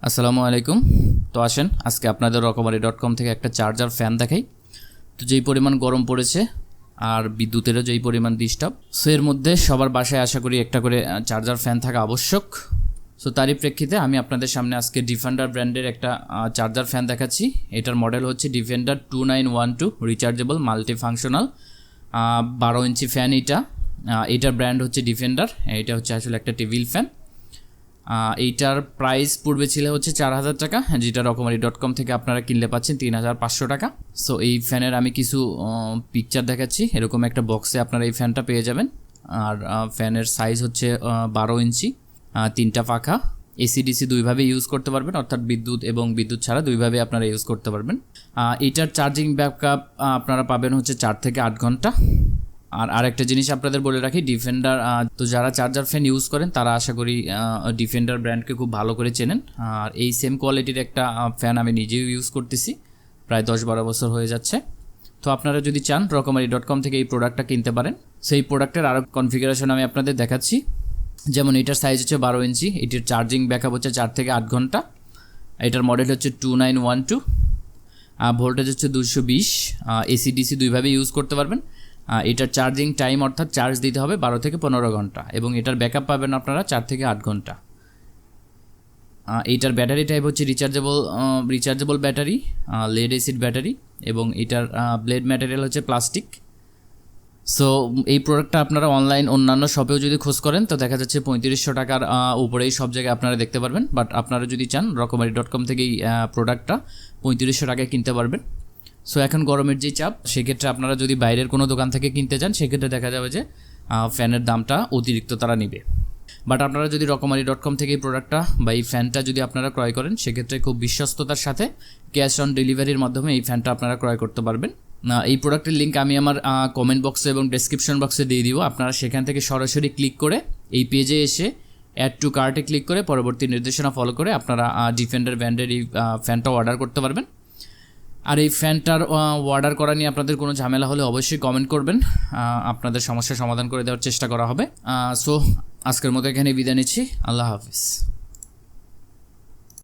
আসসালামু আলাইকুম। তো আসেন আজকে আপনাদের রকমারি.com থেকে একটা চার্জার ফ্যান দেখাই। তো যেই পরিমাণ গরম পড়েছে আর বিদ্যুতেরও যেই পরিমাণ ডিস্টার্ব, সো এর মধ্যে সবার বাসায় আশা করি একটা করে চার্জার ফ্যান থাকা আবশ্যক। সো তারই প্রেক্ষিতে আমি আপনাদের সামনে আজকে ডিফেন্ডার ব্র্যান্ডের একটা চার্জার ফ্যান দেখাচ্ছি। এটার মডেল হচ্ছে defender 2912 rechargeable multifunctional 12 inch fan. এটার ব্র্যান্ড হচ্ছে ডিফেন্ডার। এটা হচ্ছে আসলে একটা টেবিল ফ্যান। এইটার প্রাইস পূর্বে ছিল হচ্ছে 4000 টাকা, যেটা রকমারি.com থেকে আপনারা কিনলে পাচ্ছেন 3500 টাকা। সো এই ফ্যানের আমি কিছু পিকচার দেখাচ্ছি। এরকম একটা বক্সে আপনারা এই ফ্যানটা পেয়ে যাবেন। আর ফ্যানের সাইজ হচ্ছে 12 ইঞ্চি, 3টা পাখা, এসি/ডিসি দুইভাবে ইউজ করতে পারবেন, অর্থাৎ বিদ্যুৎ এবং বিদ্যুৎ ছাড়া দুইভাবে আপনারা ইউজ করতে পারবেন। এইটার চার্জিং ব্যাকআপ আপনারা পাবেন হচ্ছে 4 থেকে 8 ঘন্টা। আর আরেকটা জিনিস আপনাদের বলে রাখি, ডিফেন্ডার তো যারা চার্জার ফ্যান ইউজ করেন তারা আশা করি ডিফেন্ডার ব্র্যান্ডকে খুব ভালো করে চেনেন। আর এই সেম কোয়ালিটির একটা ফ্যান আমি নিজেও ইউজ করতেছি, প্রায় 10-12 বছর হয়ে যাচ্ছে। তো আপনারা যদি চান রকমারি.com থেকে এই প্রোডাক্টটা কিনতে পারেন। সেই প্রোডাক্টের আরও কনফিগারেশন আমি আপনাদের দেখাচ্ছি। যেমন এটার সাইজ হচ্ছে 12 ইঞ্চি, এটির চার্জিং ব্যাকআপ হচ্ছে 4 থেকে 8 ঘন্টা। এটার মডেল হচ্ছে 2912, ভোল্টেজ হচ্ছে 220, এসি/ডিসি দুইভাবে ইউজ করতে পারবেন। এটার চার্জিং টাইম অর্থাৎ চার্জ দিতে হবে 12 থেকে 15 ঘন্টা, এবং এটার ব্যাকআপ পাবেন আপনারা 4 থেকে 8 ঘন্টা। এইটার ব্যাটারি টাইপ হচ্ছে rechargeable battery, lead acid battery, এবং এটার ব্লেড ম্যাটেরিয়াল হচ্ছে প্লাস্টিক। সো এই প্রোডাক্টটা আপনারা অনলাইন অন্যান্য শপেও যদি খোঁজ করেন তো দেখা যাচ্ছে 3500 টাকার উপরেই সব জায়গায় আপনারা দেখতে পারবেন। বাট আপনারা যদি চান রকমারি.com থেকে এই প্রোডাক্টটা 3500 টাকায় কিনতে পারবেন। সো এখন গরমের যে চাপ, সেক্ষেত্রে আপনারা যদি বাইরের কোনো দোকান থেকে কিনতে চান সেক্ষেত্রে দেখা যাবে যে ফ্যানের দামটা অতিরিক্ত তারা নেবে। বাট আপনারা যদি রকমারি.com থেকে এই প্রোডাক্টটা বা এই ফ্যানটা যদি আপনারা ক্রয় করেন সেক্ষেত্রে খুব বিশ্বস্ততার সাথে ক্যাশ অন ডেলিভারির মাধ্যমে এই ফ্যানটা আপনারা ক্রয় করতে পারবেন। এই প্রোডাক্টের লিঙ্ক আমি আমার কমেন্ট বক্সে এবং ডেসক্রিপশন বক্সে দিয়ে দিব। আপনারা সেখান থেকে সরাসরি ক্লিক করে এই পেজে এসে অ্যাড টু কার্টে ক্লিক করে পরবর্তী নির্দেশনা ফলো করে আপনারা ডিফেন্ডার ব্র্যান্ডের এই ফ্যানটা অর্ডার করতে পারবেন। আর এই ফ্যানটার অর্ডার করা নিয়ে আপনাদের কোনো ঝামেলা হলে অবশ্যই কমেন্ট করবেন, আপনাদের সমস্যার সমাধান করে দেওয়ার চেষ্টা করা হবে। সো আজকের মতো এখানে বিদায় নিচ্ছি। আল্লাহ হাফিজ।